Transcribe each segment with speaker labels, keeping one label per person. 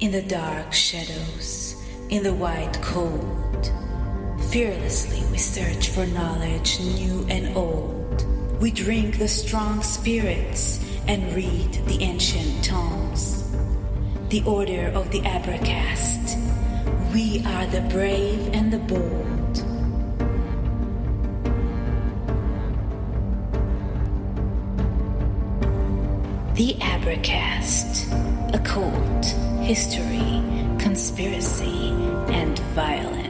Speaker 1: In the dark shadows, in the white cold, fearlessly we search for knowledge new and old. We drink the strong spirits and read the ancient tomes. The order of the Abracast. We are the brave and the bold. The Abracast. Occult, history, conspiracy, and violence.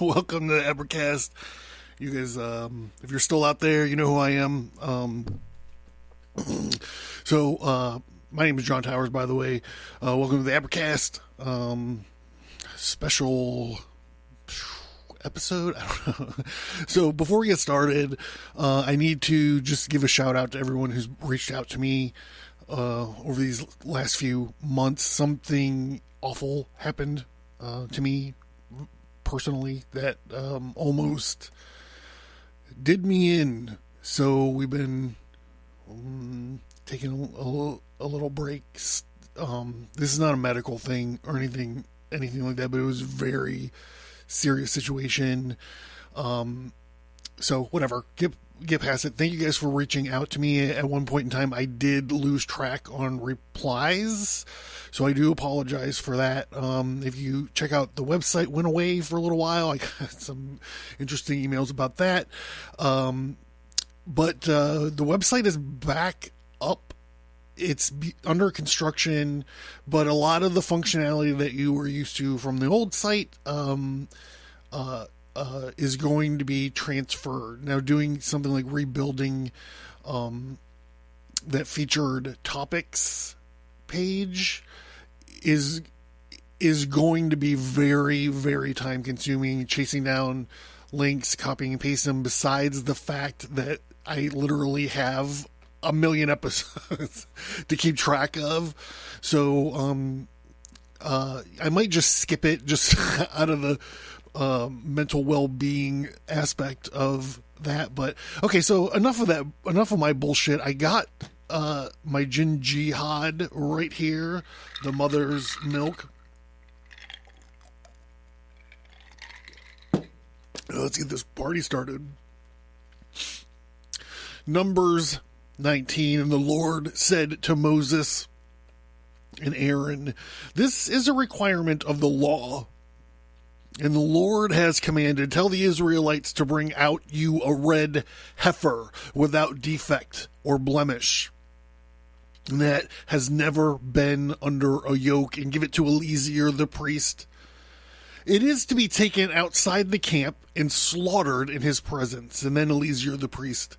Speaker 2: Welcome to the Abracast. You guys, if you're still out there, you know who I am. My name is Jon Towers, by the way. Welcome to the Abracast. Special episode? I don't know. So before we get started, I need to just give a shout out to everyone who's reached out to me over these last few months. Something awful happened to me personally that almost did me in. So we've been taking a little break. This is not a medical thing or anything like that, but it was a very serious situation. So whatever, get past it. Thank you guys for reaching out to me. At one point in time, I did lose track on replies, so I do apologize for that. If you check out the website, went away for a little while. I got some interesting emails about that. But the website is back up. It's under construction, but a lot of the functionality that you were used to from the old site is going to be transferred. Now, doing something like rebuilding that featured topics page is going to be very, very time consuming, chasing down links, copying and pasting them, besides the fact that I literally have a million episodes to keep track of. So I might just skip it just out of the mental well-being aspect of that. But okay, so enough of my bullshit. I got my Gin Jihad right here, the mother's milk. Let's get this party started. Numbers 19, and the Lord said to Moses and Aaron, "This is a requirement of the law. And the Lord has commanded, tell the Israelites to bring out you a red heifer without defect or blemish, and that has never been under a yoke, and give it to Eleazar the priest. It is to be taken outside the camp and slaughtered in his presence." And then Eleazar the priest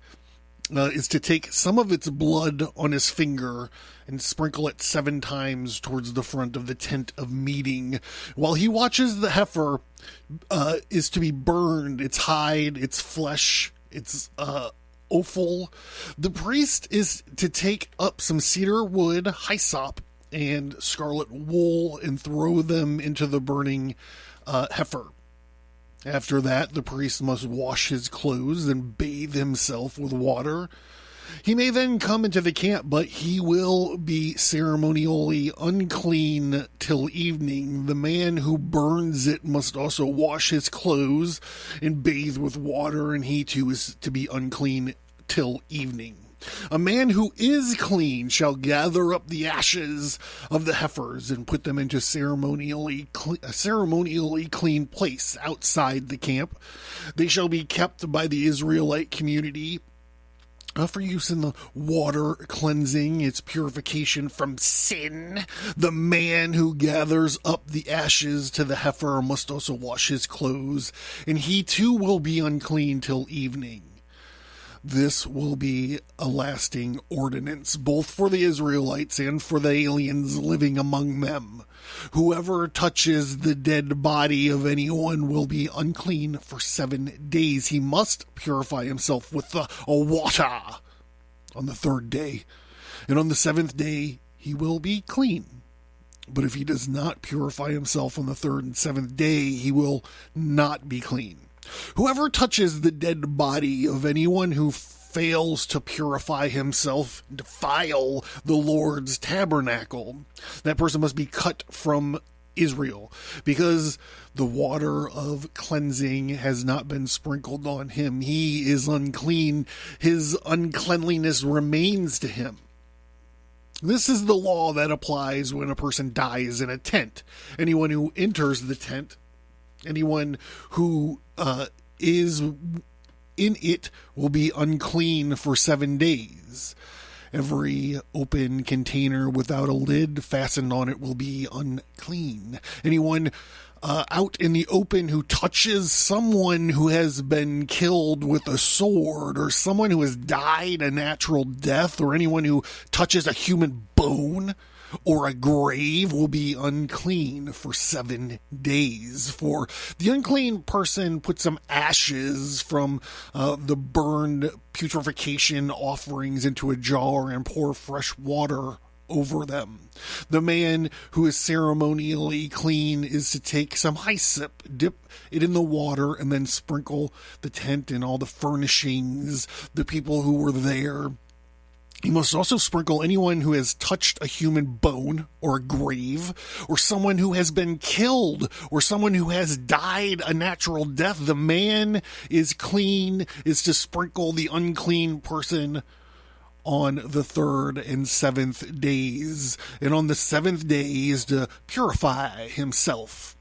Speaker 2: is to take some of its blood on his finger and sprinkle it 7 times towards the front of the tent of meeting. While he watches, the heifer is to be burned, its hide, its flesh, its offal. The priest is to take up some cedar wood, hyssop, and scarlet wool and throw them into the burning heifer. After that, the priest must wash his clothes and bathe himself with water. He may then come into the camp, but he will be ceremonially unclean till evening. The man who burns it must also wash his clothes and bathe with water, and he too is to be unclean till evening. A man who is clean shall gather up the ashes of the heifers and put them into a ceremonially clean place outside the camp. They shall be kept by the Israelite community for use in the water cleansing, its purification from sin. The man who gathers up the ashes to the heifer must also wash his clothes, and he too will be unclean till evening. This will be a lasting ordinance, both for the Israelites and for the aliens living among them. Whoever touches the dead body of anyone will be unclean for 7 days. He must purify himself with the water on the 3rd day. And on the 7th day, he will be clean. But if he does not purify himself on the 3rd and 7th day, he will not be clean. Whoever touches the dead body of anyone who fails to purify himself, defile the Lord's tabernacle, that person must be cut from Israel, because the water of cleansing has not been sprinkled on him. He is unclean. His uncleanliness remains to him. This is the law that applies when a person dies in a tent. Anyone who enters the tent, anyone who is in it will be unclean for 7 days. Every open container without a lid fastened on it will be unclean. Anyone out in the open who touches someone who has been killed with a sword, or someone who has died a natural death, or anyone who touches a human bone or a grave will be unclean for 7 days. For the unclean person put some ashes from the burned putrefaction offerings into a jar and pour fresh water over them. The man who is ceremonially clean is to take some hyssop, dip it in the water, and then sprinkle the tent and all the furnishings, the people who were there. He must also sprinkle anyone who has touched a human bone or a grave, or someone who has been killed, or someone who has died a natural death. The man is clean, is to sprinkle the unclean person on the 3rd and 7th days. And on the 7th day is to purify himself.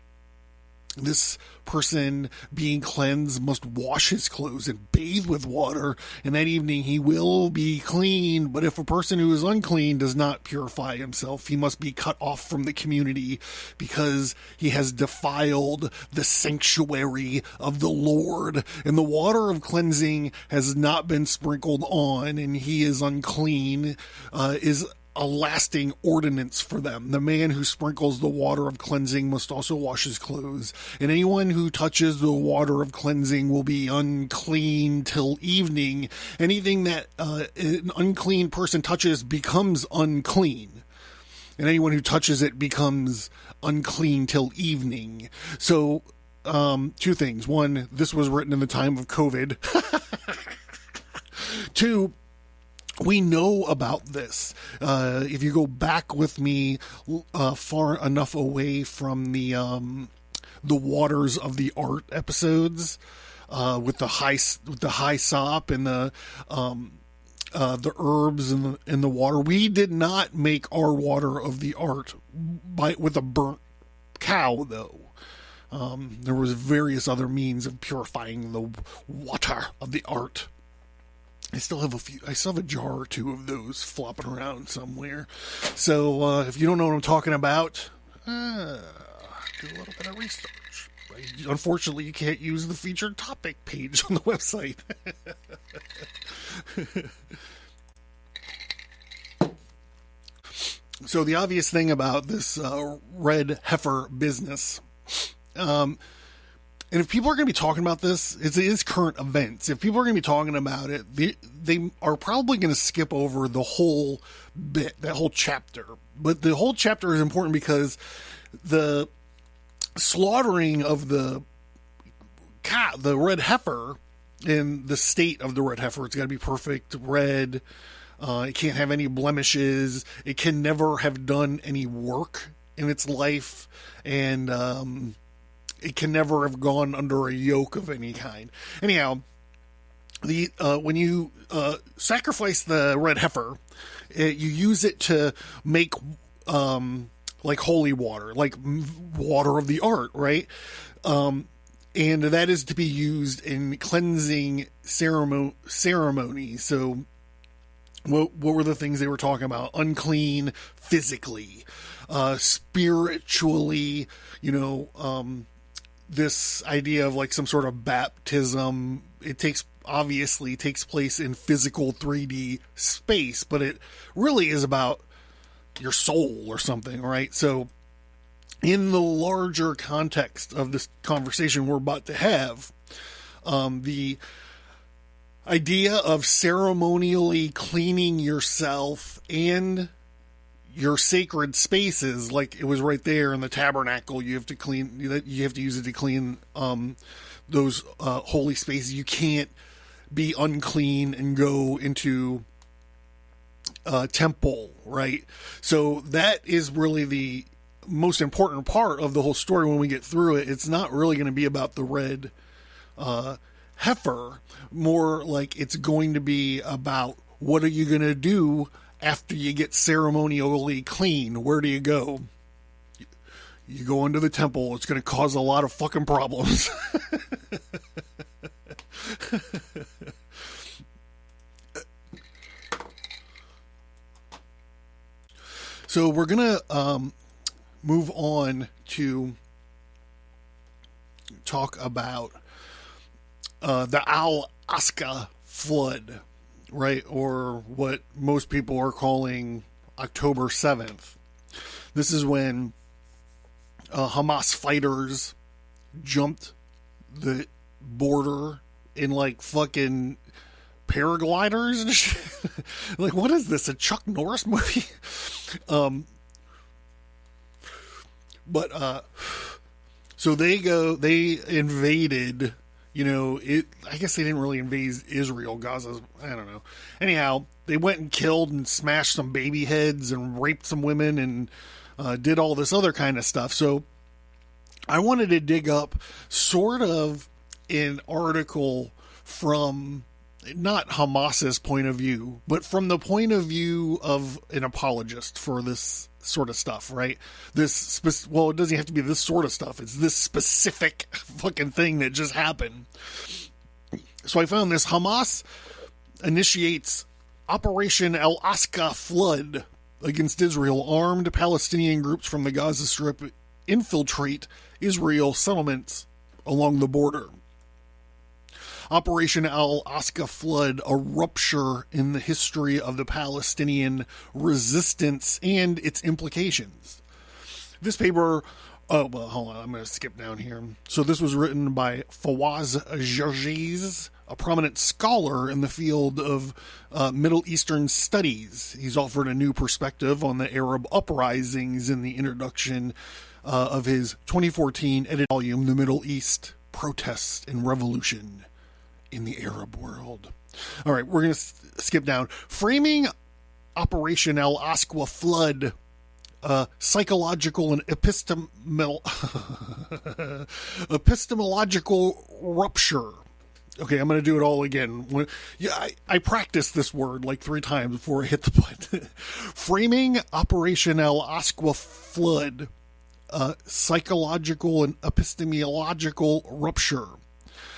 Speaker 2: This person being cleansed must wash his clothes and bathe with water, and that evening he will be clean. But if a person who is unclean does not purify himself, he must be cut off from the community, because he has defiled the sanctuary of the Lord. And the water of cleansing has not been sprinkled on, and he is unclean, is a lasting ordinance for them. The man who sprinkles the water of cleansing must also wash his clothes, and anyone who touches the water of cleansing will be unclean till evening. Anything that an unclean person touches becomes unclean, and anyone who touches it becomes unclean till evening. So, 2 things. 1, this was written in the time of COVID. 2, we know about this. If you go back with me far enough away from the Waters of the Art episodes, with the high sop and the herbs and the water, we did not make our water of the art with a burnt cow, though. There was various other means of purifying the water of the art. I still have a jar or 2 of those flopping around somewhere. So, if you don't know what I'm talking about, do a little bit of research. Unfortunately, you can't use the featured topic page on the website. So the obvious thing about this red heifer business, and if people are going to be talking about this, it is current events. If people are going to be talking about it, they are probably going to skip over the whole bit, that whole chapter. But the whole chapter is important because the slaughtering of the red heifer, and the state of the red heifer, it's got to be perfect red. It can't have any blemishes. It can never have done any work in its life, and it can never have gone under a yoke of any kind. Anyhow, when you sacrifice the red heifer, you use it to make like holy water, like water of the art, right? And that is to be used in cleansing ceremony. So What were the things they were talking about? Unclean physically, spiritually, this idea of like some sort of baptism. It obviously takes place in physical 3D space, but it really is about your soul or something, right? So in the larger context of this conversation we're about to have, the idea of ceremonially cleaning yourself and your sacred spaces, like it was right there in the tabernacle, you have to use it to clean those holy spaces. You can't be unclean and go into a temple, right? So that is really the most important part of the whole story when we get through it. It's not really going to be about the red heifer, more like it's going to be about what are you going to do after you get ceremonially clean. Where do you go? You go into the temple. It's going to cause a lot of fucking problems. So we're going to move on to talk about the al-Asqa flood, right? Or what most people are calling October 7th. This is when Hamas fighters jumped the border in like fucking paragliders and shit. Like, what is this? A Chuck Norris movie? So they invaded, I guess they didn't really invade Israel, Gaza, I don't know. Anyhow, they went and killed and smashed some baby heads and raped some women and did all this other kind of stuff. So I wanted to dig up sort of an article from not Hamas's point of view, but from the point of view of an apologist for this sort of stuff, right? It doesn't have to be this sort of stuff. It's this specific fucking thing that just happened. So I found this. Hamas initiates Operation al-Asqa flood against Israel. Armed Palestinian groups from the Gaza Strip infiltrate Israel settlements along the border. Operation al-Asqa flood, a rupture in the history of the Palestinian resistance and its implications. This paper, hold on, I'm going to skip down here. So this was written by Fawaz Jarjiz, a prominent scholar in the field of Middle Eastern studies. He's offered a new perspective on the Arab uprisings in the introduction of his 2014 edited volume, The Middle East, Protest and Revolution in the Arab World. All right, we're going to skip down. Framing Operation al-Asqa flood, psychological and epistemological rupture. Okay, I'm going to do it all again. I practiced this word like 3 times before I hit the button. Framing Operation al-Asqa flood, psychological and epistemological rupture.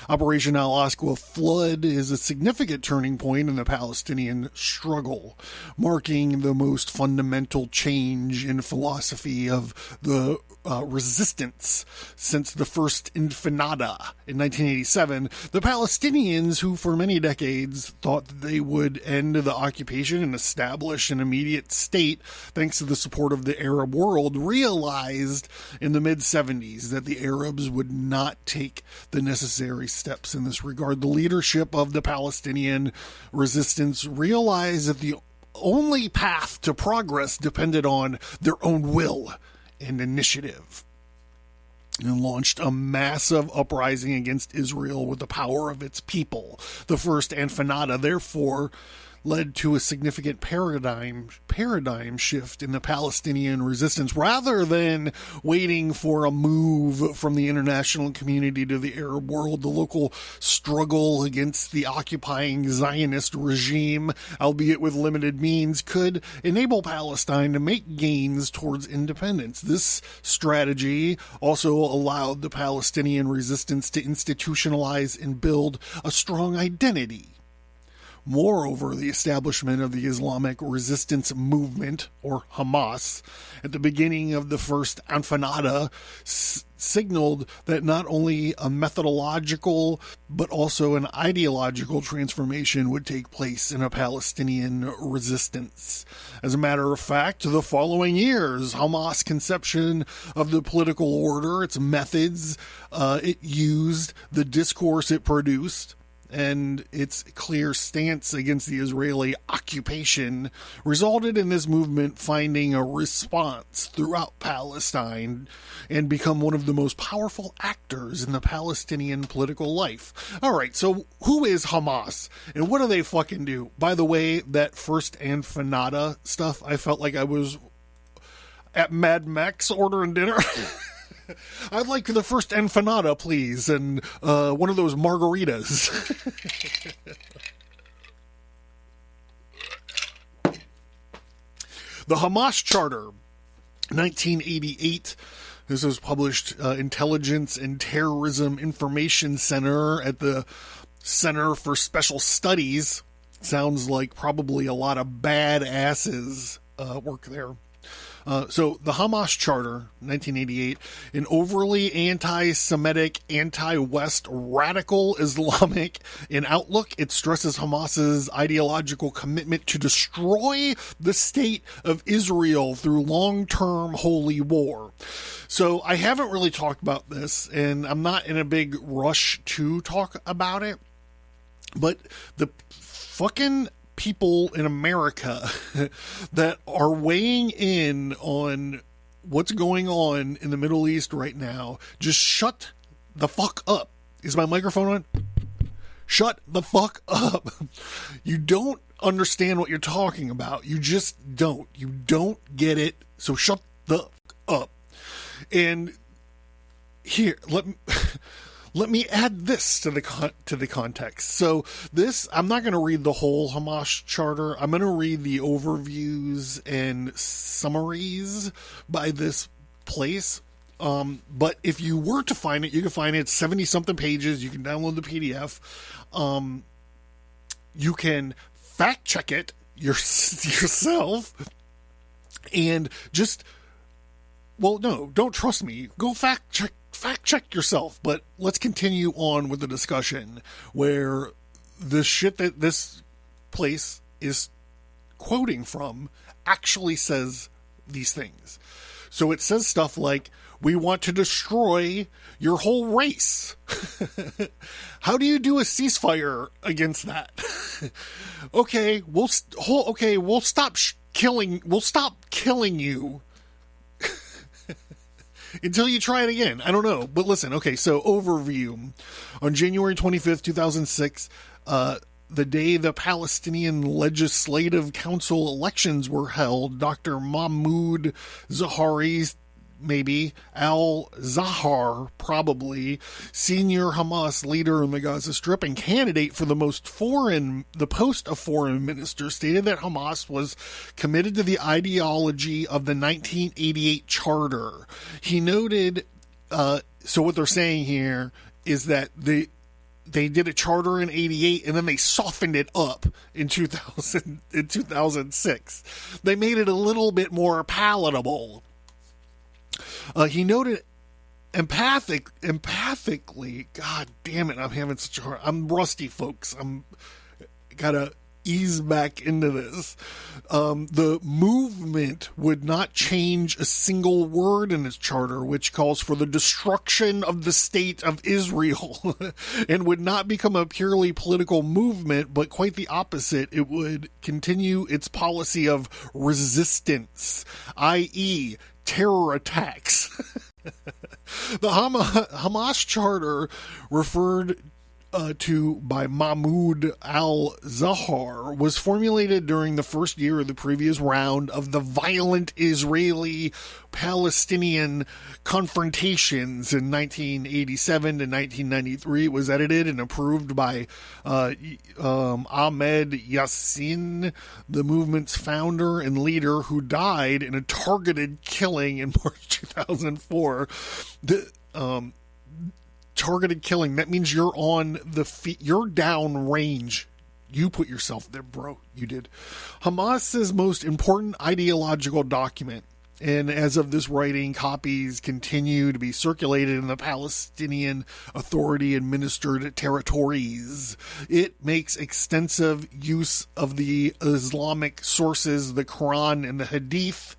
Speaker 2: Operation al-Asqa flood is a significant turning point in the Palestinian struggle, marking the most fundamental change in philosophy of the resistance since the first Intifada in 1987. The Palestinians, who for many decades thought that they would end the occupation and establish an immediate state thanks to the support of the Arab world, realized in the mid-70s that the Arabs would not take the necessary steps in this regard. The leadership of the Palestinian resistance realized that the only path to progress depended on their own will and initiative, and launched a massive uprising against Israel with the power of its people. The first Intifada, therefore, led to a significant paradigm shift in the Palestinian resistance. Rather than waiting for a move from the international community to the Arab world, the local struggle against the occupying Zionist regime, albeit with limited means, could enable Palestine to make gains towards independence. This strategy also allowed the Palestinian resistance to institutionalize and build a strong identity. Moreover, the establishment of the Islamic Resistance Movement, or Hamas, at the beginning of the First Intifada signaled that not only a methodological but also an ideological transformation would take place in a Palestinian resistance. As a matter of fact, the following years, Hamas' conception of the political order, its methods it used, the discourse it produced, and its clear stance against the Israeli occupation resulted in this movement finding a response throughout Palestine and become one of the most powerful actors in the Palestinian political life. All right, so who is Hamas and what do they fucking do? By the way, that First Intifada stuff, I felt like I was at Mad Max ordering dinner. I'd like the first Intifada, please, and one of those margaritas. The Hamas Charter, 1988. This was published Intelligence and Terrorism Information Center at the Center for Special Studies. Sounds like probably a lot of badasses work there. So the Hamas Charter, 1988, an overly anti-Semitic, anti-West, radical Islamic in outlook. It stresses Hamas's ideological commitment to destroy the state of Israel through long-term holy war. So I haven't really talked about this, and I'm not in a big rush to talk about it, but the fucking people in America that are weighing in on what's going on in the Middle East right now, just shut the fuck up. Is my microphone on? Shut the fuck up. You don't understand what you're talking about. You just don't. You don't get it. So shut the fuck up. And here, let me add this to the context. So this, I'm not going to read the whole Hamas Charter. I'm going to read the overviews and summaries by this place. But if you were to find it, you can find it. It's 70-something pages. You can download the PDF. You can fact check it yourself and just, well, no, don't trust me. Go fact check yourself, but let's continue on with the discussion where the shit that this place is quoting from actually says these things. So it says stuff like, we want to destroy your whole race. How do you do a ceasefire against that? Okay, we'll stop killing you until you try it again. I don't know. But listen, okay, so overview. On January 25th, 2006, the day the Palestinian Legislative Council elections were held, Dr. Mahmoud Zahari, maybe, al-Zahar, probably, senior Hamas leader in the Gaza Strip and candidate for the post of foreign minister, stated that Hamas was committed to the ideology of the 1988 charter. He noted, so what they're saying here is that they did a charter in 88 and then they softened it up in 2006. They made it a little bit more palatable. He noted empathically, God damn it, I'm having such a hard, I'm rusty, folks. Gotta ease back into this. The movement would not change a single word in its charter, which calls for the destruction of the state of Israel, and would not become a purely political movement, but quite the opposite. It would continue its policy of resistance, i.e., terror attacks. The Hamas Charter, referred to by Mahmoud al-Zahar, was formulated during the first year of the previous round of the violent Israeli-Palestinian confrontations in 1987 to 1993. It was edited and approved by Ahmed Yassin, the movement's founder and leader, who died in a targeted killing in March 2004. Targeted killing, that means you're on the feet, you're down range You put yourself there, bro. You did. Hamas's most important ideological document. And as of this writing, copies continue to be circulated in the Palestinian Authority administered territories. It makes extensive use of the Islamic sources, the Quran and the Hadith.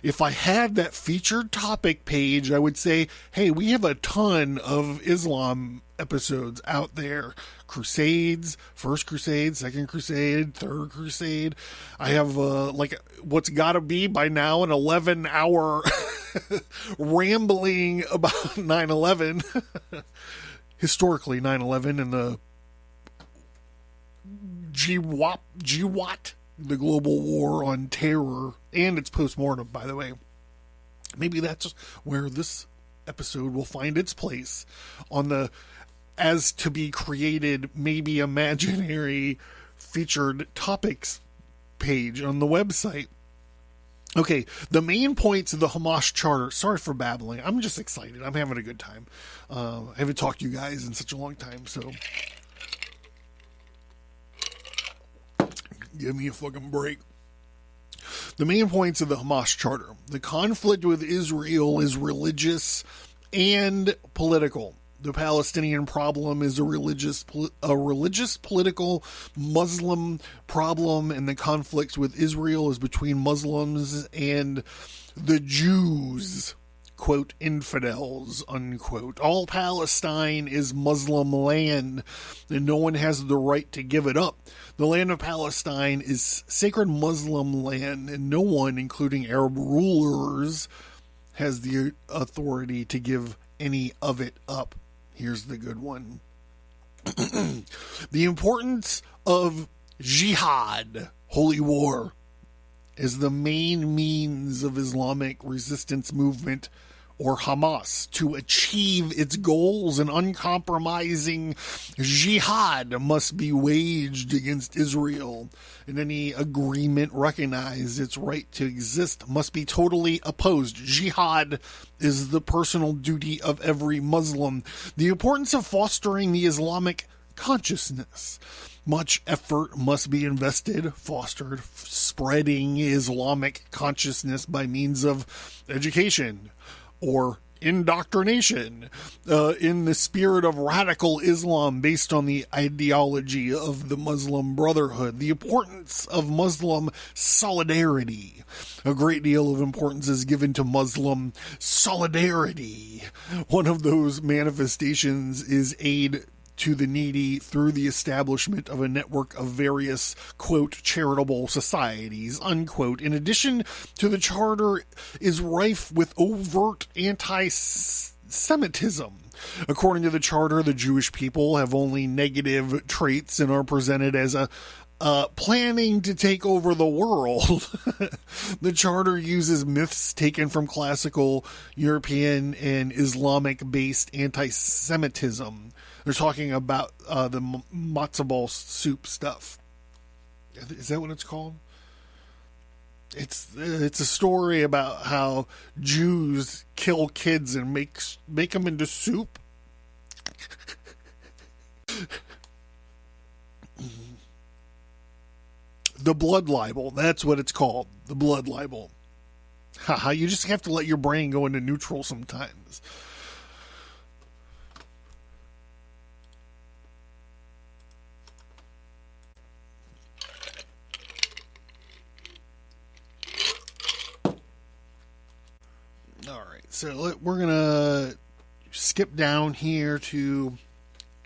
Speaker 2: If I had that featured topic page, I would say, hey, we have a ton of Islam episodes out there. Crusades, First Crusade, Second Crusade, Third Crusade. I have what's got to be by now an 11-hour rambling about 9/11. Historically 9/11 and the GWAT, the global war on terror, and its postmortem, by the way. Maybe that's where this episode will find its place on the as to be created, maybe imaginary featured topics page on the website. Okay, the main points of the Hamas Charter. Sorry for babbling. I'm just excited. I'm having a good time. I haven't talked to you guys in such a long time, so give me a fucking break. The main points of the Hamas Charter. The conflict with Israel is religious and political. The Palestinian problem is a religious, political, Muslim problem, and the conflicts with Israel is between Muslims and the Jews, quote, infidels, unquote. All Palestine is Muslim land, and no one has the right to give it up. The land of Palestine is sacred Muslim land, and no one, including Arab rulers, has the authority to give any of it up. Here's the good one. The importance of jihad, holy war, is the main means of Islamic resistance movement, or Hamas, to achieve its goals. An uncompromising jihad must be waged against Israel, and any agreement recognize its right to exist must be totally opposed. Jihad is the personal duty of every Muslim. The importance of fostering the Islamic consciousness. Much effort must be invested, fostered, spreading Islamic consciousness by means of education or indoctrination in the spirit of radical Islam based on the ideology of the Muslim Brotherhood. The importance of Muslim solidarity. A great deal of importance is given to Muslim solidarity. One of those manifestations is aid to the needy through the establishment of a network of various, quote, charitable societies, unquote. In addition to the charter is rife with overt anti-Semitism. According to the charter, the Jewish people have only negative traits and are presented as planning to take over the world. The charter uses myths taken from classical European and Islamic-based anti-Semitism. They're talking about the matzo ball soup stuff. Is that what it's called? It's a story about how Jews kill kids and make them into soup. The blood libel. That's what it's called. The blood libel. Haha, you just have to let your brain go into neutral sometimes. So we're going to skip down here to,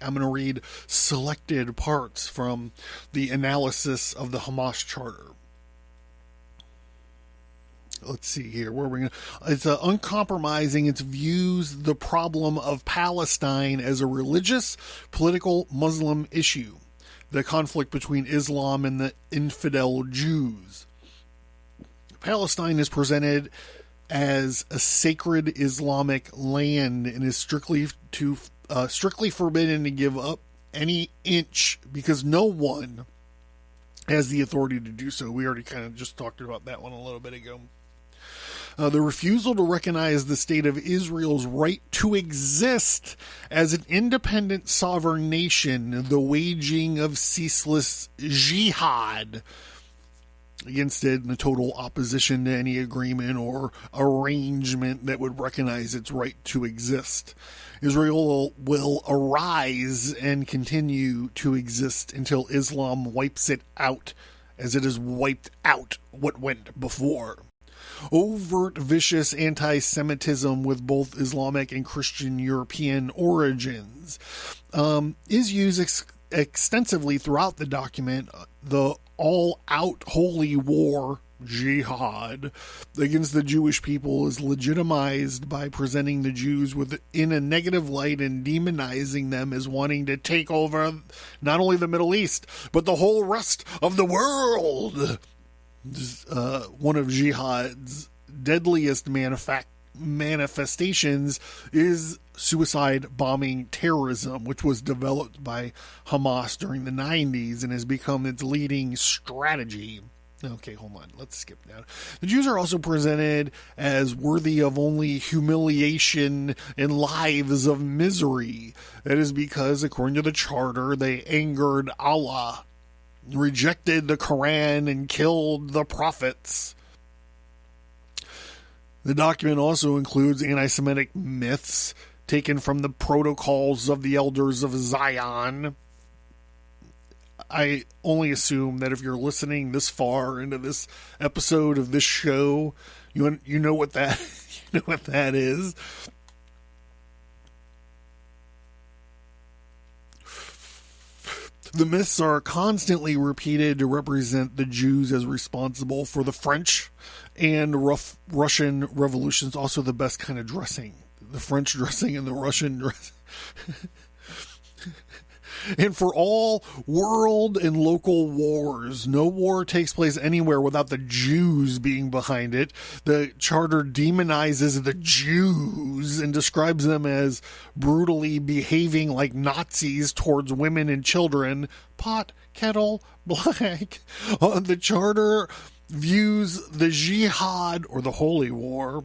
Speaker 2: I'm going to read selected parts from the analysis of the Hamas Charter. Let's see here. Where we're going to, it's uncompromising. It views the problem of Palestine as a religious, political, Muslim issue. The conflict between Islam and the infidel Jews. Palestine is presented as a sacred Islamic land and is strictly forbidden to give up any inch because no one has the authority to do so. We already kind of just talked about that one a little bit ago. The refusal to recognize the state of Israel's right to exist as an independent sovereign nation, the waging of ceaseless jihad against it, and the total opposition to any agreement or arrangement that would recognize its right to exist. Israel will arise and continue to exist until Islam wipes it out, as it has wiped out what went before. Overt, vicious anti-Semitism with both Islamic and Christian European origins is used extensively throughout the document. The all-out holy war, jihad, against the Jewish people is legitimized by presenting the Jews in a negative light and demonizing them as wanting to take over not only the Middle East, but the whole rest of the world. One of jihad's deadliest manifestations is suicide bombing terrorism, which was developed by Hamas during the 90s and has become its leading strategy. Okay, hold on. Let's skip down. The Jews are also presented as worthy of only humiliation and lives of misery. That is because, according to the charter, they angered Allah, rejected the Quran, and killed the prophets. The document also includes anti-Semitic myths taken from the protocols of the elders of Zion. I only assume that if you're listening this far into this episode of this show, you know what that is. The myths are constantly repeated to represent the Jews as responsible for the French and Russian revolutions. Also the best kind of dressing. The French dressing and the Russian dressing. And for all world and local wars. No war takes place anywhere without the Jews being behind it. The charter demonizes the Jews and describes them as brutally behaving like Nazis towards women and children. Pot, kettle, black. The charter views the jihad, or the holy war,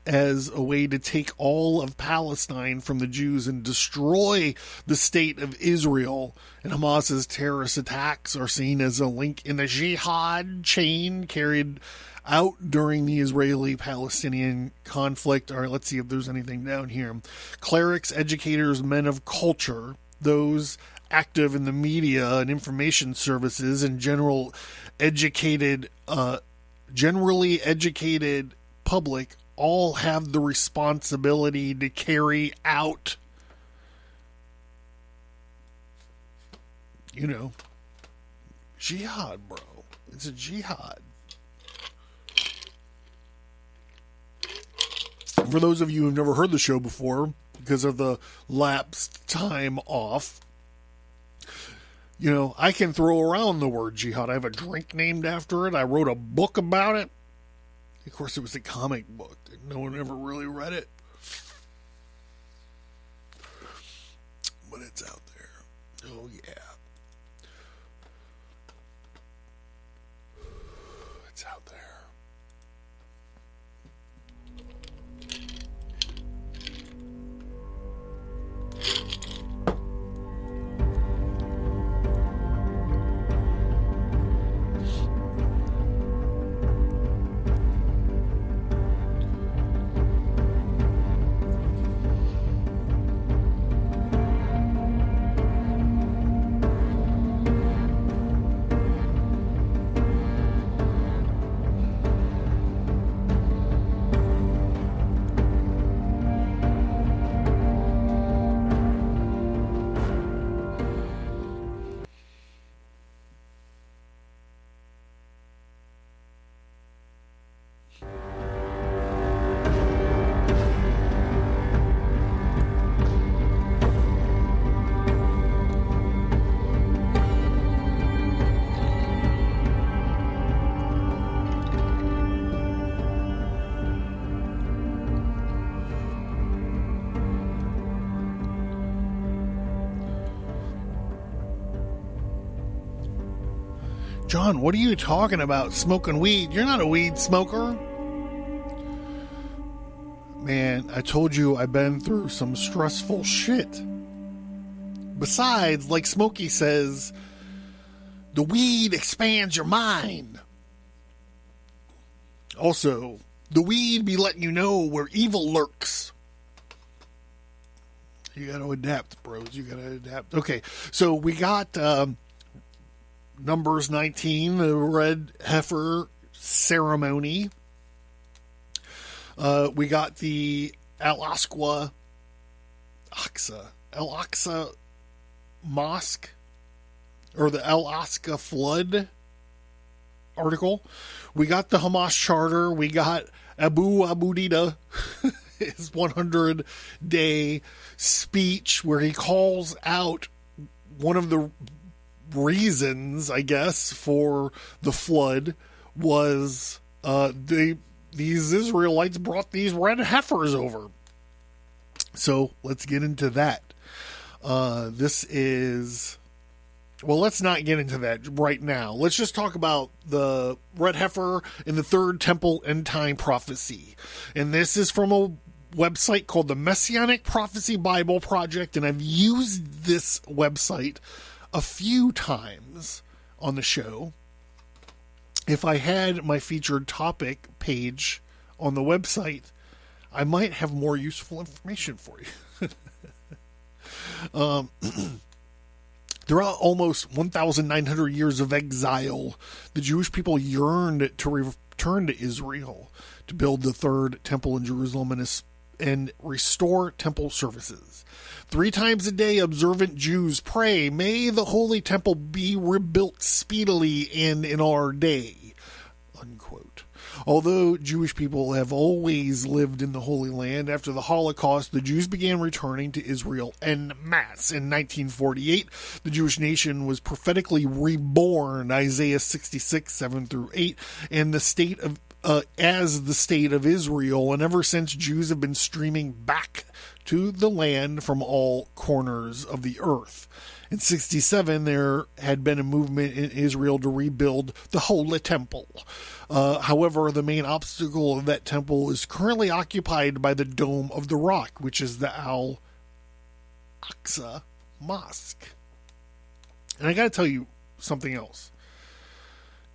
Speaker 2: as a way to take all of Palestine from the Jews and destroy the state of Israel. And Hamas's terrorist attacks are seen as a link in the jihad chain carried out during the Israeli-Palestinian conflict. All right, let's see if there's anything down here. Clerics, educators, men of culture, those active in the media and information services, and generally educated public all have the responsibility to carry out, jihad, bro. It's a jihad. For those of you who've never heard the show before, because of the lapsed time off, I can throw around the word jihad. I have a drink named after it. I wrote a book about it. Of course, it was a comic book. No one ever really read it. But it's out there. Oh, yeah. It's out there. John, what are you talking about? Smoking weed? You're not a weed smoker. Man, I told you I've been through some stressful shit. Besides, like Smokey says, the weed expands your mind. Also, the weed be letting you know where evil lurks. You gotta adapt, bros. You gotta adapt. Okay, so we got Numbers 19, the red heifer ceremony. We got the al-Asqa mosque, or the al-Asqa flood article. We got the Hamas charter. We got Abu Dida, his 100-day speech where he calls out one of the reasons, I guess, for the flood was these Israelites brought these red heifers over. So let's get into that. Well, let's not get into that right now. Let's just talk about the red heifer in the third temple end time prophecy. And this is from a website called the Messianic Prophecy Bible Project. And I've used this website a few times on the show. If I had my featured topic page on the website, I might have more useful information for you. Throughout almost 1,900 years of exile, the Jewish people yearned to return to Israel to build the third temple in Jerusalem and restore temple services. 3 times a day, observant Jews pray, "May the holy temple be rebuilt speedily and in our day." Unquote. Although Jewish people have always lived in the Holy Land, after the Holocaust, the Jews began returning to Israel en masse. In 1948, the Jewish nation was prophetically reborn, Isaiah 66, 7 through 8, and the state of as the state of Israel, and ever since Jews have been streaming back to the land from all corners of the earth. In 67, there had been a movement in Israel to rebuild the Holy Temple. However, the main obstacle of that temple is currently occupied by the Dome of the Rock, which is the al-Aqsa Mosque. And I gotta tell you something else.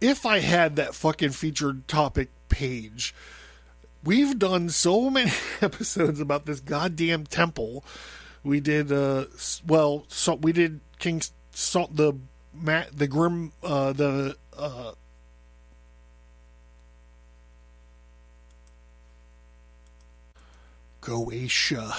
Speaker 2: If I had that fucking featured topic page, we've done so many episodes about this goddamn temple. We did, we did King Salt, the Grim, Goetia.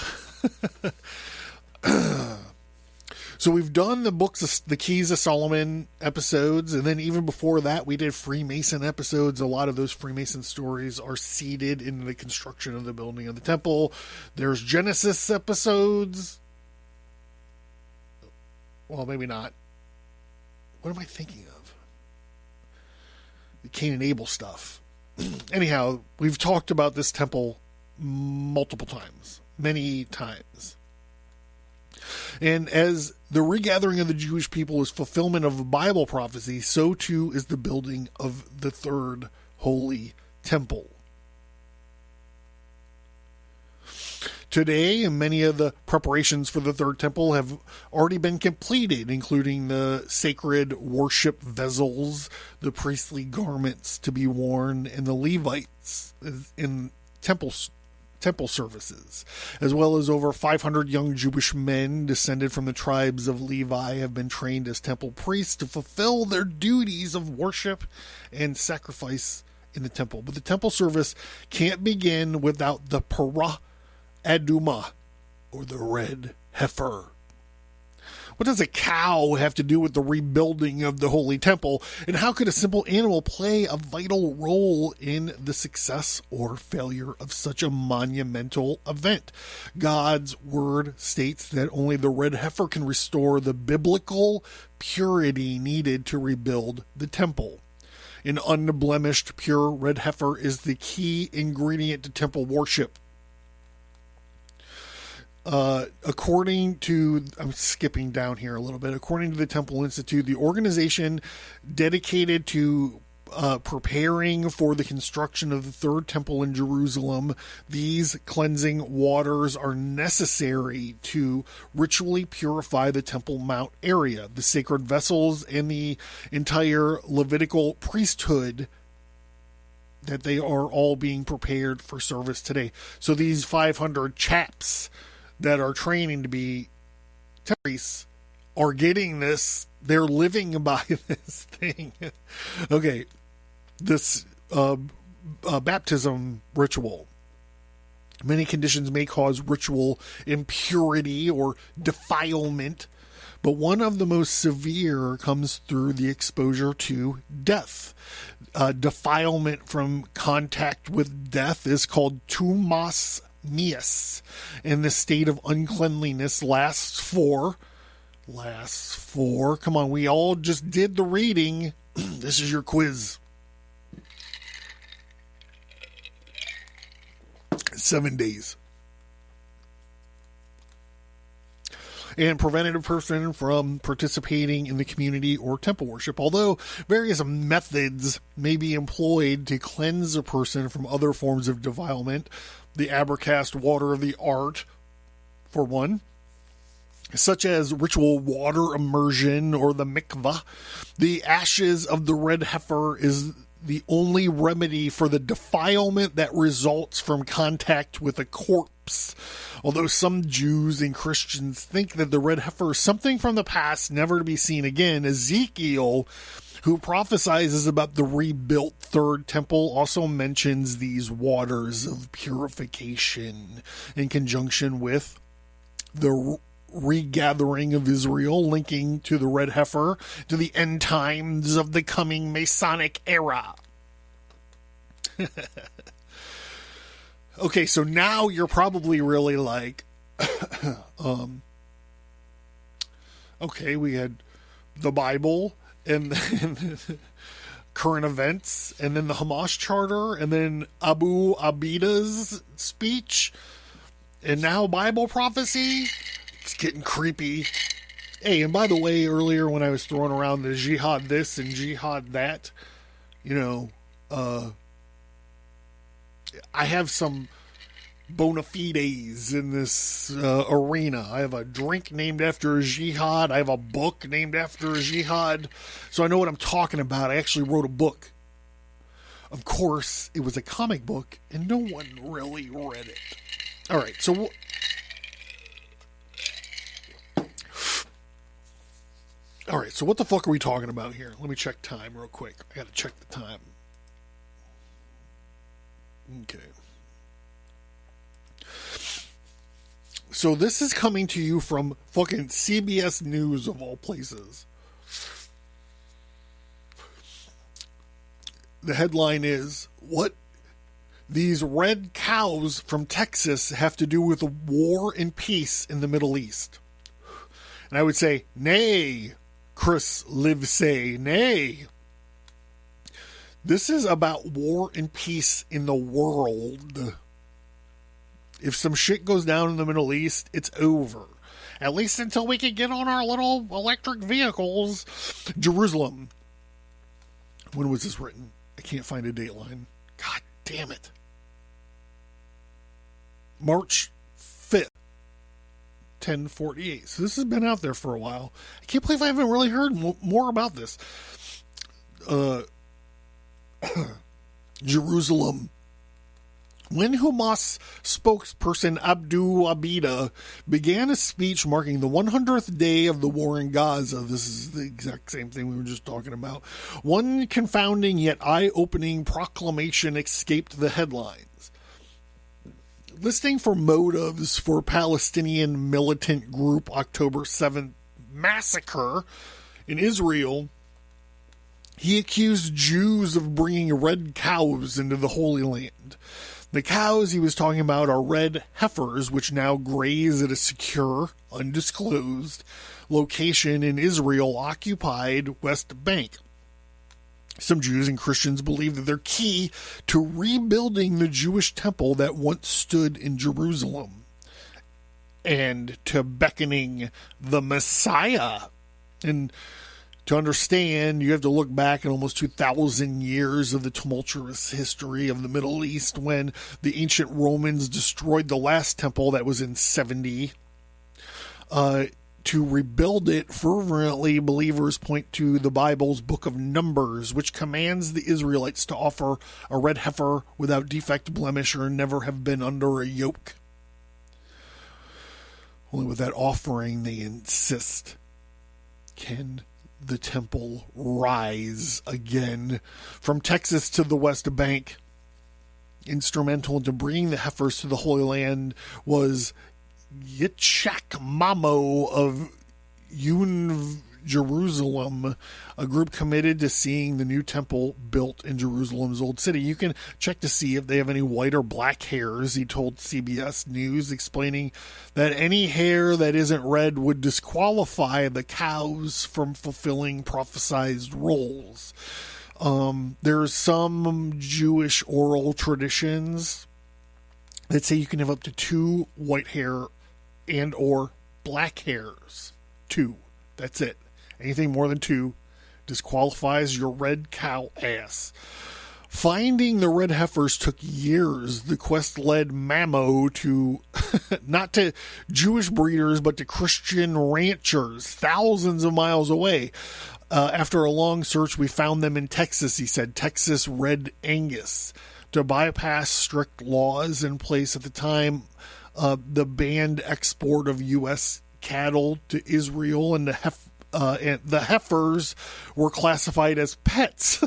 Speaker 2: So we've done the books, the Keys of Solomon episodes, and then even before that, we did Freemason episodes. A lot of those Freemason stories are seeded in the construction of the building of the temple. There's Genesis episodes. Well, maybe not. What am I thinking of? The Cain and Abel stuff. Anyhow, we've talked about this temple multiple times, many times. And as the regathering of the Jewish people is fulfillment of Bible prophecy, so too is the building of the third holy temple. Today, many of the preparations for the third temple have already been completed, including the sacred worship vessels, the priestly garments to be worn, and the Levites in temple services, as well as over 500 young Jewish men descended from the tribes of Levi have been trained as temple priests to fulfill their duties of worship and sacrifice in the temple. But the temple service can't begin without the Parah Adumah, or the red heifer. What does a cow have to do with the rebuilding of the Holy Temple? And how could a simple animal play a vital role in the success or failure of such a monumental event? God's word states that only the red heifer can restore the biblical purity needed to rebuild the temple. An unblemished, pure red heifer is the key ingredient to temple worship. According to, I'm skipping down here a little bit, according to the Temple Institute, the organization dedicated to preparing for the construction of the third temple in Jerusalem, these cleansing waters are necessary to ritually purify the Temple Mount area, the sacred vessels, and the entire Levitical priesthood, that they are all being prepared for service today. So these 500 chaps that are training to be priests are getting this. They're living by this thing. Okay, this baptism ritual. Many conditions may cause ritual impurity or defilement, but one of the most severe comes through the exposure to death. Defilement from contact with death is called tumas meus, and the state of uncleanliness lasts for, come on, we all just did the reading. This is your quiz. 7 days. And prevented a person from participating in the community or temple worship. Although various methods may be employed to cleanse a person from other forms of defilement, the Abracast water of the art, for one, such as ritual water immersion or the mikvah, the ashes of the red heifer is the only remedy for the defilement that results from contact with a corpse. Although some Jews and Christians think that the red heifer is something from the past, never to be seen again, Ezekiel, who prophesies about the rebuilt third temple, also mentions these waters of purification in conjunction with the regathering of Israel, linking to the red heifer to the end times of the coming Masonic era. Okay, so now you're probably really like, okay, we had the Bible and then current events, and then the Hamas charter, and then Abu Abida's speech, and now Bible prophecy. It's getting creepy. Hey, and by the way, earlier when I was throwing around the jihad this and jihad that, you know, I have some bona fides in this arena. I have a drink named after a jihad. I have a book named after a jihad. So I know what I'm talking about. I actually wrote a book. Of course, it was a comic book, and no one really read it. All right, so what the fuck are we talking about here? Let me check time real quick. I gotta check the time. Okay. So this is coming to you from fucking CBS News of all places. The headline is, what these red cows from Texas have to do with war and peace in the Middle East. And I would say, nay, Chris Livesay, nay. This is about war and peace in the world. If some shit goes down in the Middle East, it's over. At least until we can get on our little electric vehicles. Jerusalem. When was this written? I can't find a dateline. God damn it. March 5th, 1048. So this has been out there for a while. I can't believe I haven't really heard more about this. Jerusalem. When Hamas spokesperson Abu Abida began a speech marking the 100th day of the war in Gaza, this is the exact same thing we were just talking about, one confounding yet eye-opening proclamation escaped the headlines. Listing for motives for Palestinian militant group October 7th massacre in Israel, he accused Jews of bringing red cows into the Holy Land. The cows he was talking about are red heifers, which now graze at a secure, undisclosed location in Israel-occupied West Bank. Some Jews and Christians believe that they're key to rebuilding the Jewish temple that once stood in Jerusalem and to beckoning the Messiah. And To understand, you have to look back at almost 2,000 years of the tumultuous history of the Middle East when the ancient Romans destroyed the last temple that was in 70. To rebuild it fervently, believers point to the Bible's book of Numbers, which commands the Israelites to offer a red heifer without defect, blemish, or never have been under a yoke. Only with that offering, they insist, can the temple rise again. From Texas to the West Bank, instrumental to bringing the heifers to the Holy Land was Yitzhak Mamo of Jerusalem, a group committed to seeing the new temple built in Jerusalem's old city. You can check to see if they have any white or black hairs, he told CBS News, explaining that any hair that isn't red would disqualify the cows from fulfilling prophesized roles. There's some Jewish oral traditions that say you can have up to 2 white hair and or black hairs. 2. That's it. Anything more than 2 disqualifies your red cow ass. Finding the red heifers took years. The quest led Mamo to, not to Jewish breeders, but to Christian ranchers thousands of miles away. After a long search, we found them in Texas, he said. Texas Red Angus. To bypass strict laws in place at the time, the banned export of U.S. cattle to Israel, and the heifers were classified as pets.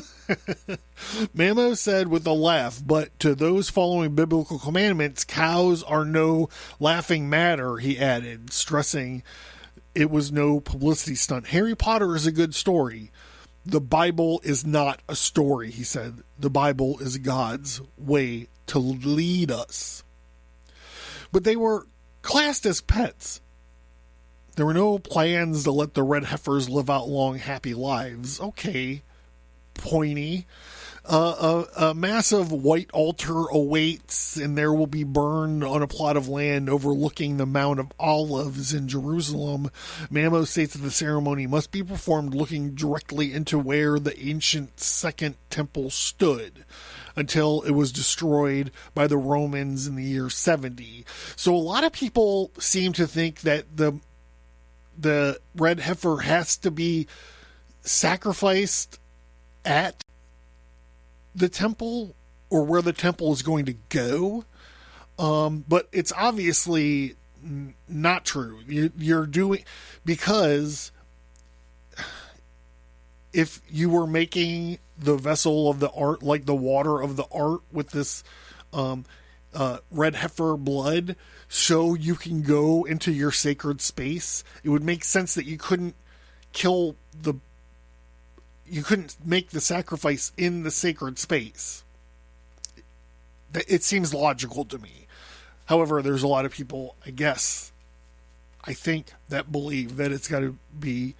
Speaker 2: Mamo said with a laugh, but to those following biblical commandments, cows are no laughing matter, he added, stressing it was no publicity stunt. Harry Potter is a good story. The Bible is not a story, he said. The Bible is God's way to lead us. But they were classed as pets. There were no plans to let the red heifers live out long, happy lives. Okay, pointy. A massive white altar awaits, and there will be burned on a plot of land overlooking the Mount of Olives in Jerusalem. Mamo states that the ceremony must be performed looking directly into where the ancient Second Temple stood until it was destroyed by the Romans in the year 70. So a lot of people seem to think that the red heifer has to be sacrificed at the temple or where the temple is going to go. But it's obviously not true. You're doing, because if you were making the vessel of the art, like the water of the art with this red heifer blood, so you can go into your sacred space, it would make sense that you couldn't make the sacrifice in the sacred space. It seems logical to me. However, there's a lot of people, I think, that believe that it's got to be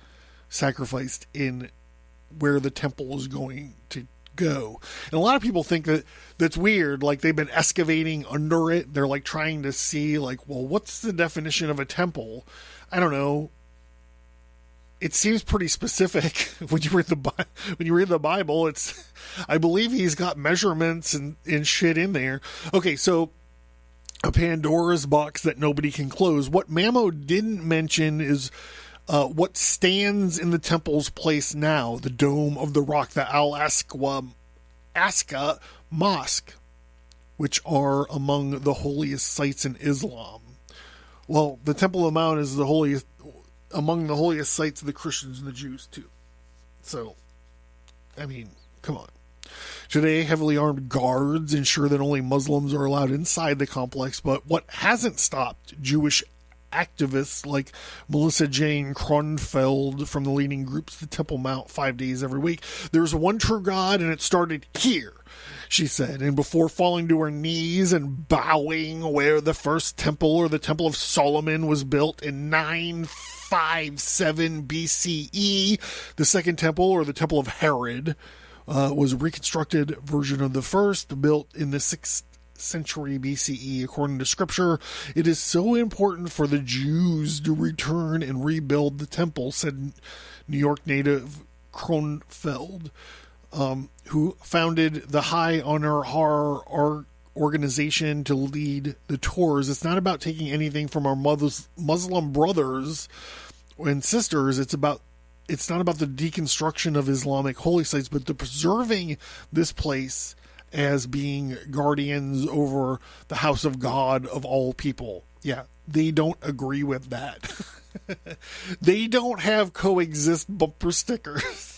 Speaker 2: sacrificed in where the temple is going to go. And a lot of people think that that's weird. Like, they've been excavating under it. They're like trying to see, like, well, what's the definition of a temple? I don't know. It seems pretty specific when you read the Bible. It's, I believe he's got measurements and shit in there. Okay, so a Pandora's box that nobody can close. What Mamo didn't mention is what stands in the temple's place now, the Dome of the Rock, the al-Asqa Mosque, which are among the holiest sites in Islam. Well, the Temple of the Mount is among the holiest sites of the Christians and the Jews, too. So, I mean, come on. Today, heavily armed guards ensure that only Muslims are allowed inside the complex, but what hasn't stopped Jewish activists like Melissa Jane Kronfeld from the leading groups the Temple Mount 5 days every week? There's one true God, and it started here, she said, and before falling to her knees and bowing where the first temple, or the Temple of Solomon, was built in 957 BCE, the second temple, or the Temple of Herod, was a reconstructed version of the first, built in the 6th century BCE. According to scripture, it is so important for the Jews to return and rebuild the temple, said New York native Kronfeld, who founded the High Honor Horror organization to lead the tours. It's not about taking anything from our Muslim brothers and sisters. It's not about the deconstruction of Islamic holy sites, but the preserving this place as being guardians over the house of God of all people. Yeah, they don't agree with that. They don't have coexist bumper stickers.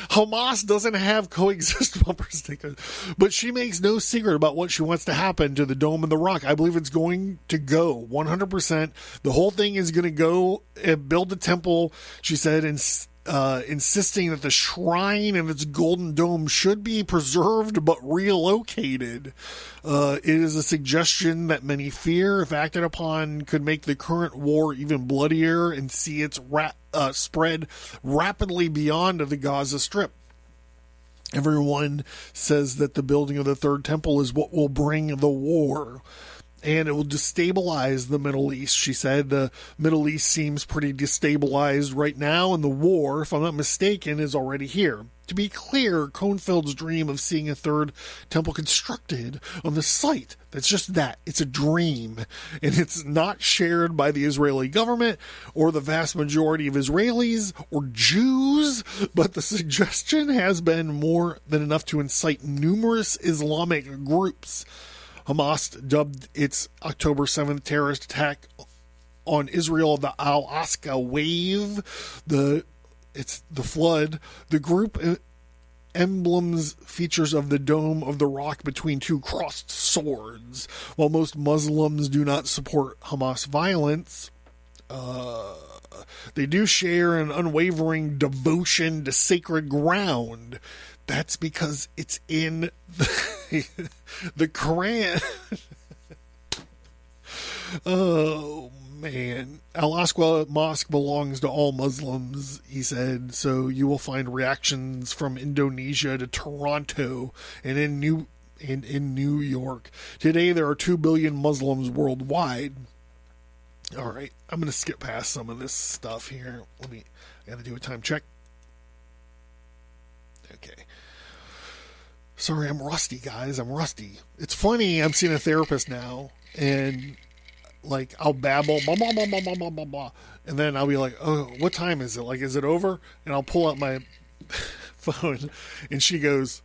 Speaker 2: Hamas doesn't have coexist bumper stickers, but she makes no secret about what she wants to happen to the Dome and the Rock. I believe it's going to go 100%. The whole thing is going to go and build a temple, she said, insisting that the shrine and its golden dome should be preserved but relocated. It is a suggestion that many fear, if acted upon, could make the current war even bloodier and see its spread rapidly beyond the Gaza Strip. Everyone says that the building of the third temple is what will bring the war, and it will destabilize the Middle East, she said. The Middle East seems pretty destabilized right now, and the war, if I'm not mistaken, is already here. To be clear, Kronfeld's dream of seeing a third temple constructed on the site, that's just that. It's a dream, and it's not shared by the Israeli government or the vast majority of Israelis or Jews, but the suggestion has been more than enough to incite numerous Islamic groups. Hamas dubbed its October 7th terrorist attack on Israel the al-Asqa wave. It's the flood. The group emblems features of the Dome of the Rock between two crossed swords. While most Muslims do not support Hamas violence, they do share an unwavering devotion to sacred ground. That's because it's in the Quran. Oh, man. Al-Asqa Mosque belongs to all Muslims, he said, so you will find reactions from Indonesia to Toronto and in New York. Today there are 2 billion Muslims worldwide. All right, I'm going to skip past some of this stuff here. I got to do a time check. Okay. Sorry, I'm rusty, guys. I'm rusty. It's funny, I'm seeing a therapist now, and like I'll babble, blah, blah, blah, blah, blah, blah, blah, and then I'll be like, oh, what time is it? Like, is it over? And I'll pull out my phone, and she goes,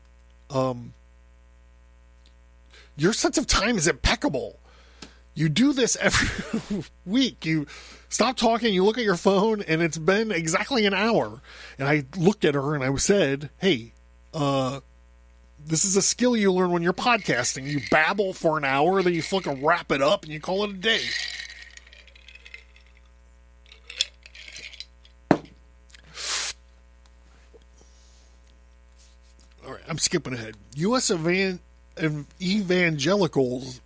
Speaker 2: your sense of time is impeccable. You do this every week. You stop talking, you look at your phone, and it's been exactly an hour. And I looked at her and I said, hey, this is a skill you learn when you're podcasting. You babble for an hour, then you fucking wrap it up and you call it a day. All right, I'm skipping ahead. U.S. evangelicals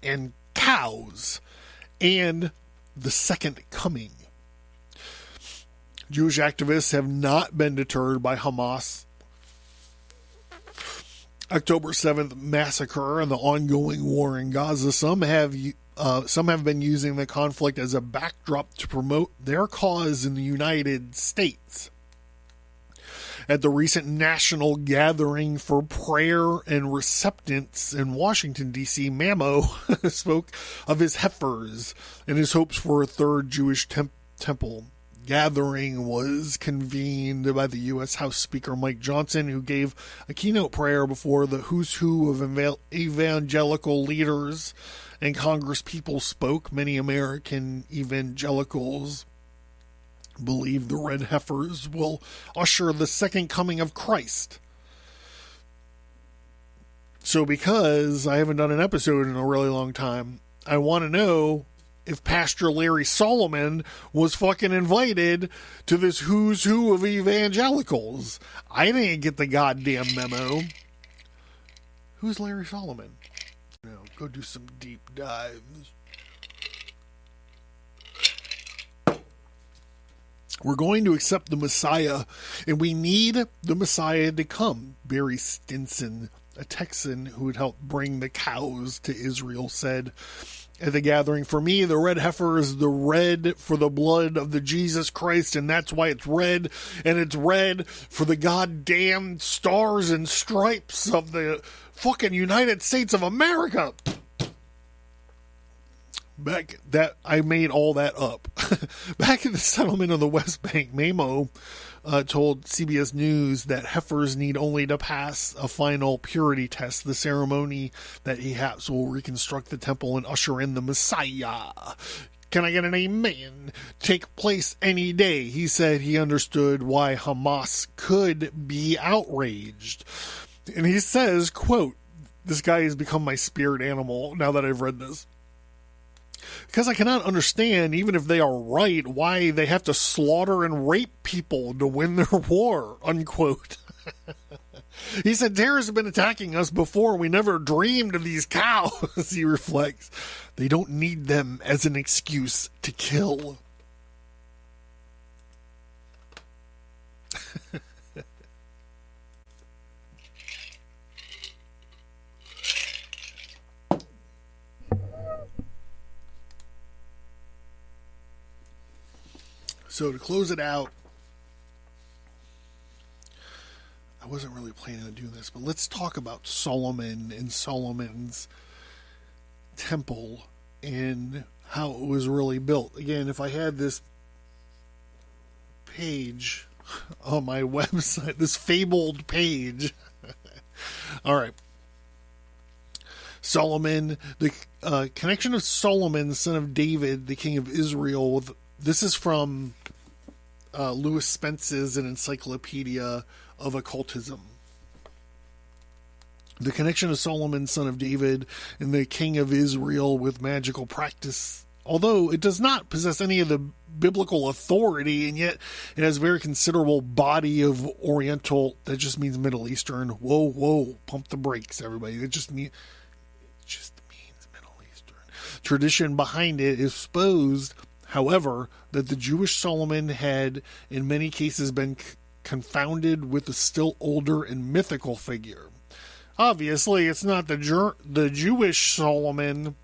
Speaker 2: and cows and the second coming. Jewish activists have not been deterred by Hamas October 7th massacre and the ongoing war in Gaza. Some have been using the conflict as a backdrop to promote their cause in the United States. At the recent national gathering for prayer and acceptance in Washington, D.C., Mamo spoke of his heifers and his hopes for a third Jewish temple. Gathering was convened by the U.S. House Speaker Mike Johnson, who gave a keynote prayer before the who's who of evangelical leaders and Congress people spoke. Many American evangelicals believe the red heifers will usher the second coming of Christ. So because I haven't done an episode in a really long time, I want to know if Pastor Larry Solomon was fucking invited to this who's who of evangelicals. I didn't get the goddamn memo. Who's Larry Solomon? Go do some deep dives. We're going to accept the Messiah, and we need the Messiah to come. Barry Stinson, a Texan who had helped bring the cows to Israel, said. at the gathering. For me, the red heifer is the red for the blood of the Jesus Christ, and that's why it's red. And it's red for the goddamn stars and stripes of the fucking United States of America. I made all that up. Back in the settlement of the West Bank, Mamo told CBS News that heifers need only to pass a final purity test. The ceremony that he has will reconstruct the temple and usher in the Messiah. Can I get an amen? Take place any day. He said he understood why Hamas could be outraged. And he says, quote, "This guy has become my spirit animal now that I've read this. Because I cannot understand, even if they are right, why they have to slaughter and rape people to win their war," unquote. He said, "Terrorists have been attacking us before. We never dreamed of these cows," he reflects. "They don't need them as an excuse to kill." So to close it out, I wasn't really planning on doing this, but let's talk about Solomon and Solomon's temple and how it was really built. Again, if I had this page on my website, this fabled page. All right. Solomon, the connection of Solomon, son of David, the king of Israel. This is from Lewis Spence's An Encyclopedia of Occultism. The connection of Solomon, son of David, and the king of Israel with magical practice, although it does not possess any of the biblical authority, and yet it has a very considerable body of Oriental, that just means Middle Eastern. Whoa, pump the brakes, everybody. It just means Middle Eastern. Tradition behind it is supposed, however, that the Jewish Solomon had in many cases been confounded with a still older and mythical figure. Obviously, it's not the Jewish Solomon.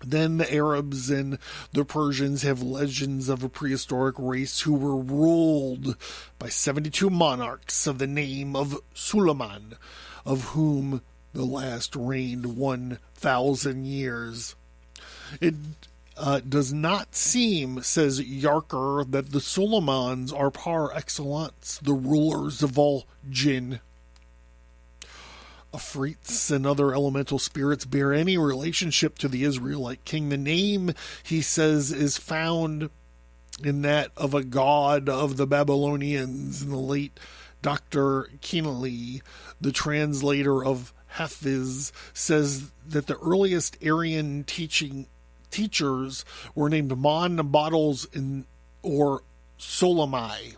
Speaker 2: Then the Arabs and the Persians have legends of a prehistoric race who were ruled by 72 monarchs of the name of Suleiman, of whom the last reigned 1,000 years. It does not seem, says Yarker, that the Suleimans are par excellence the rulers of all jinn. Afrits and other elemental spirits bear any relationship to the Israelite king. The name, he says, is found in that of a god of the Babylonians. In the late Dr. Kinley, the translator of Hafiz, says that the earliest Aryan teachers were named Mon, Bottles, or Solomai.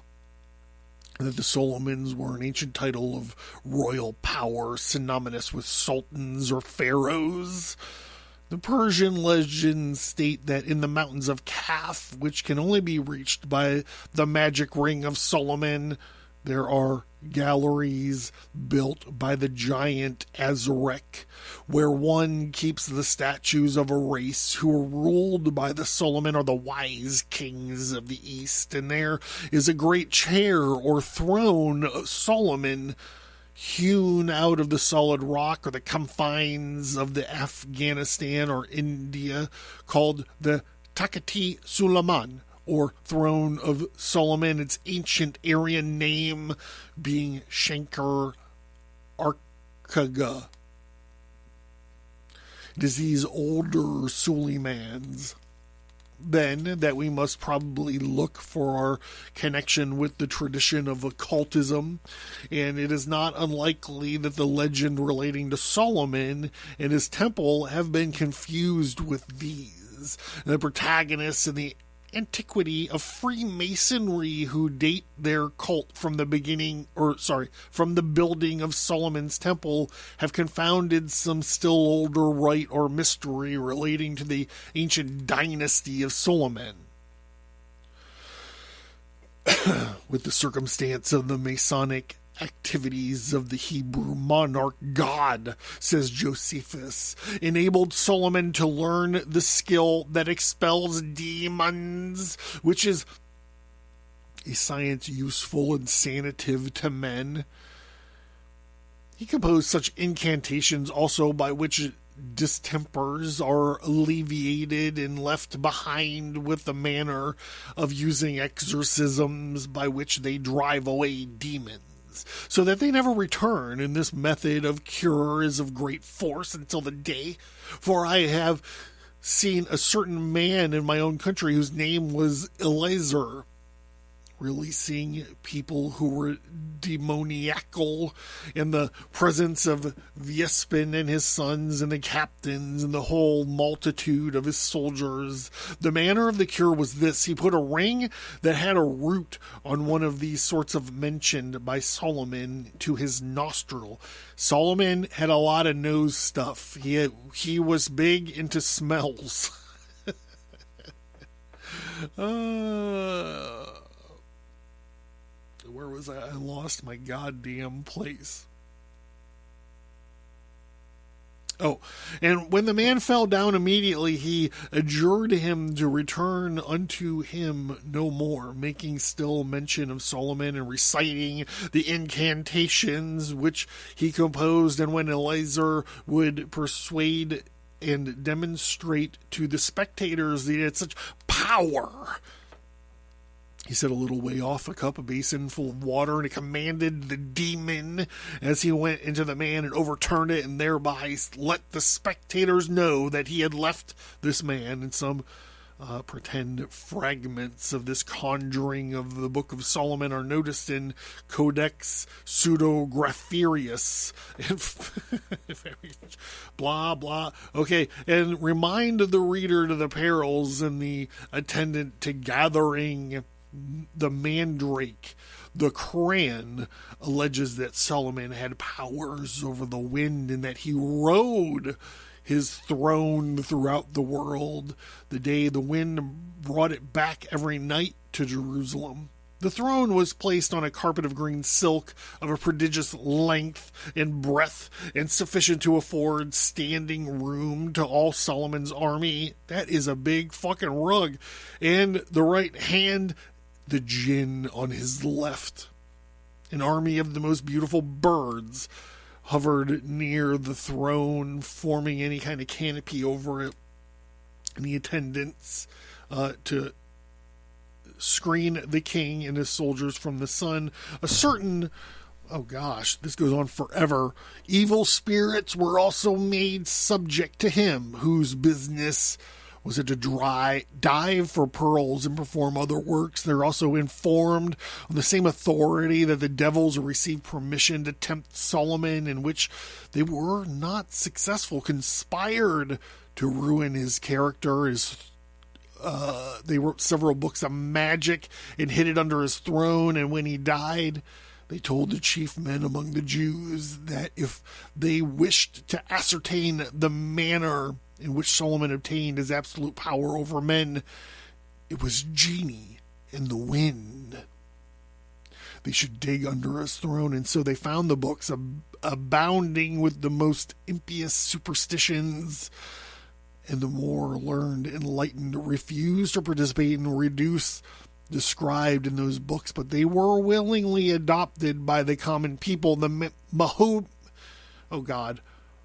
Speaker 2: That the Solomons were an ancient title of royal power, synonymous with sultans or pharaohs. The Persian legends state that in the mountains of Kaf, which can only be reached by the magic ring of Solomon, there are galleries built by the giant Azrek, where one keeps the statues of a race who are ruled by the Solomon or the wise kings of the East. And there is a great chair or throne of Solomon hewn out of the solid rock or the confines of the Afghanistan or India, called the Takati Suleiman, or Throne of Solomon, its ancient Aryan name being Shankar Arkaga. It is these older Suleimans, then, that we must probably look for our connection with the tradition of occultism, and it is not unlikely that the legend relating to Solomon and his temple have been confused with these. The protagonists in the antiquity of Freemasonry who date their cult from the from the building of Solomon's temple have confounded some still older rite or mystery relating to the ancient dynasty of Solomon with the circumstance of the Masonic activities of the Hebrew monarch God, says Josephus, enabled Solomon to learn the skill that expels demons, which is a science useful and sanative to men. He composed such incantations also by which distempers are alleviated and left behind, with the manner of using exorcisms by which they drive away demons, so that they never return. And this method of cure is of great force until the day. For I have seen a certain man in my own country whose name was Eleazar, releasing people who were demoniacal in the presence of Vespin and his sons and the captains and the whole multitude of his soldiers. The manner of the cure was this: he put a ring that had a root on one of these sorts of mentioned by Solomon to his nostril. Solomon had a lot of nose stuff. He was big into smells. Where was I? I lost my goddamn place. Oh, and when the man fell down immediately, he adjured him to return unto him no more, making still mention of Solomon and reciting the incantations which he composed. And when Eleazar would persuade and demonstrate to the spectators that he had such power, he set a little way off a cup, a basin full of water, and he commanded the demon as he went into the man and overturned it, and thereby let the spectators know that he had left this man. And some pretend fragments of this conjuring of the Book of Solomon are noticed in Codex Pseudographerius. Blah, blah. Okay, and remind the reader to the perils and the attendant to gathering. The mandrake, the cran, alleges that Solomon had powers over the wind and that he rode his throne throughout the world. The day the wind brought it back every night to Jerusalem. The throne was placed on a carpet of green silk of a prodigious length and breadth, and sufficient to afford standing room to all Solomon's army. That is a big fucking rug. And the right hand, the jinn on his left. An army of the most beautiful birds hovered near the throne, forming any kind of canopy over it. And the attendants to screen the king and his soldiers from the sun. A certain, oh gosh, this goes on forever, evil spirits were also made subject to him, whose business was it to dive for pearls and perform other works. They're also informed on the same authority that the devils received permission to tempt Solomon, in which they were not successful, conspired to ruin his character. They wrote several books of magic and hid it under his throne, and when he died, they told the chief men among the Jews that if they wished to ascertain the manner in which Solomon obtained his absolute power over men, it was genii and the wind. They should dig under his throne, and so they found the books abounding with the most impious superstitions, and the more learned, enlightened refused to participate in the reduce described in those books, but they were willingly adopted by the common people, the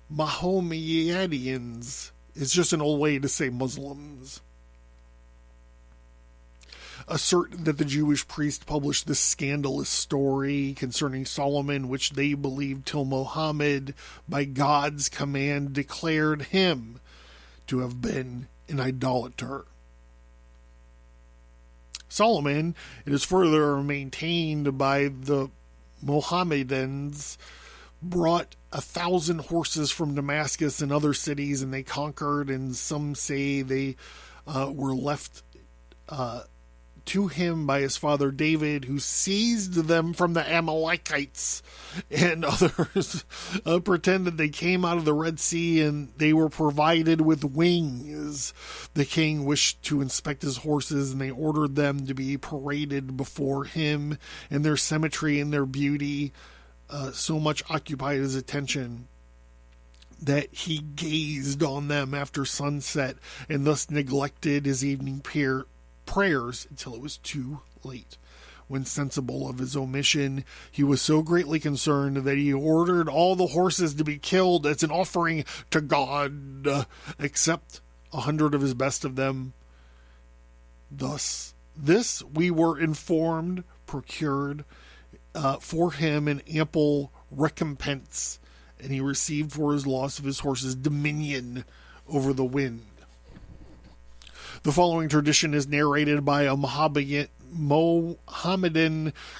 Speaker 2: Mohammedans. It's just an old way to say Muslims. Assert that the Jewish priest published this scandalous story concerning Solomon, which they believed till Muhammad, by God's command, declared him to have been an idolater. Solomon, it is further maintained by the Mohammedans, brought 1,000 horses from Damascus and other cities, and they conquered, and some say they were left to him by his father David, who seized them from the Amalekites, and others pretend that they came out of the Red Sea and they were provided with wings. The king wished to inspect his horses, and they ordered them to be paraded before him, and their symmetry and their beauty so much occupied his attention that he gazed on them after sunset and thus neglected his evening prayers until it was too late. When sensible of his omission, he was so greatly concerned that he ordered all the horses to be killed as an offering to God, except 100 of his best of them. Thus, this, we were informed, procured for him an ample recompense, and he received for his loss of his horses dominion over the wind. The following tradition is narrated by a Mohammedan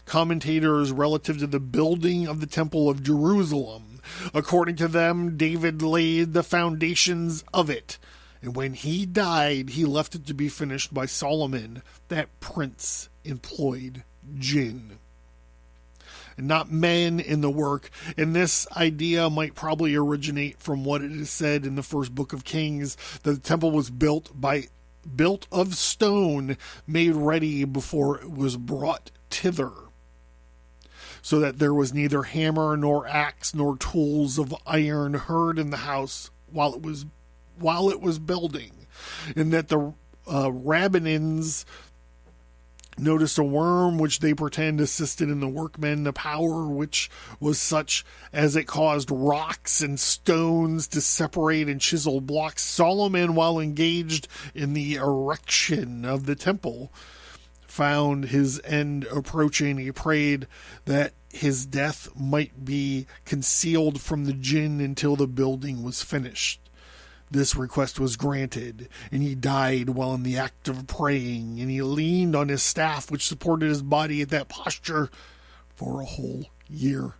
Speaker 2: commentators relative to the building of the Temple of Jerusalem. According to them, David laid the foundations of it, and when he died, he left it to be finished by Solomon. That prince employed jinn and not men in the work, and this idea might probably originate from what it is said in the first book of Kings, that the temple was built of stone made ready before it was brought thither, so that there was neither hammer nor axe nor tools of iron heard in the house while it was building, and that the rabbinins noticed a worm which they pretend assisted in the workmen, the power which was such as it caused rocks and stones to separate and chisel blocks. Solomon, while engaged in the erection of the temple, found his end approaching. He prayed that his death might be concealed from the jinn until the building was finished. This request was granted, and he died while in the act of praying, and he leaned on his staff, which supported his body at that posture for a whole year.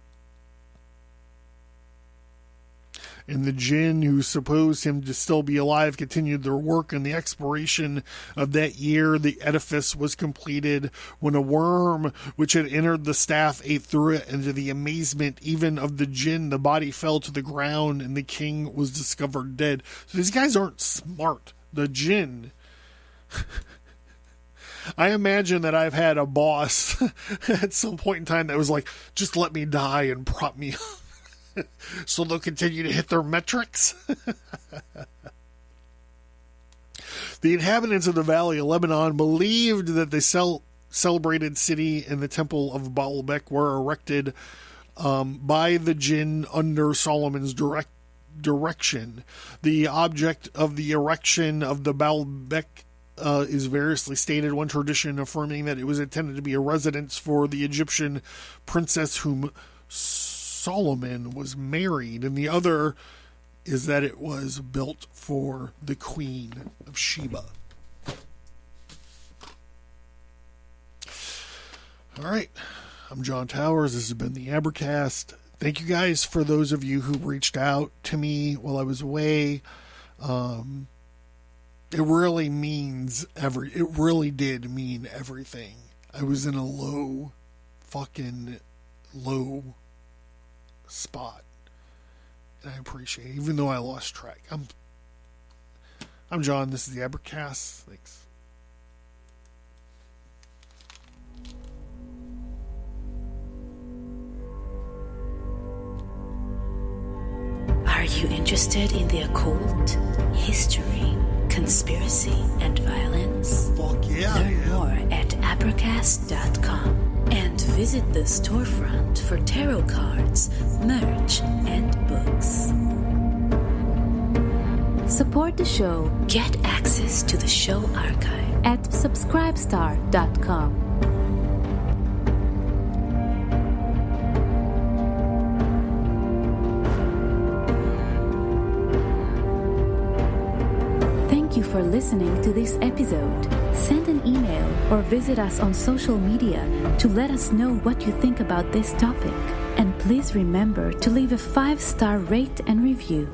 Speaker 2: And the jinn who supposed him to still be alive continued their work. In the expiration of that year, the edifice was completed, when a worm which had entered the staff ate through it, and to the amazement even of the jinn, the body fell to the ground, and the king was discovered dead. So these guys aren't smart. The jinn. I imagine that I've had a boss at some point in time that was like, just let me die and prop me up, so they'll continue to hit their metrics. The inhabitants of the Valley of Lebanon believed that the celebrated city and the temple of Baalbek were erected by the jinn under Solomon's direction. The object of the erection of the Baalbek is variously stated. One tradition affirming that it was intended to be a residence for the Egyptian princess whom Solomon was married, and the other is that it was built for the Queen of Sheba. All right, I'm Jon Towers. This has been the Abracast. Thank you guys for those of you who reached out to me while I was away. It really did mean everything. I was in a low spot, and I appreciate it, even though I lost track. I'm Jon. This is the Abracast. Thanks.
Speaker 1: Are you interested in the occult, history, conspiracy, and violence?
Speaker 2: Fuck yeah.
Speaker 1: Learn more at Abracast.com and visit the storefront for tarot cards, merch, and books. Support the show. Get access to the show archive at subscribestar.com. Thank you for listening to this episode. Send an email or visit us on social media to let us know what you think about this topic. And please remember to leave a 5-star rate and review.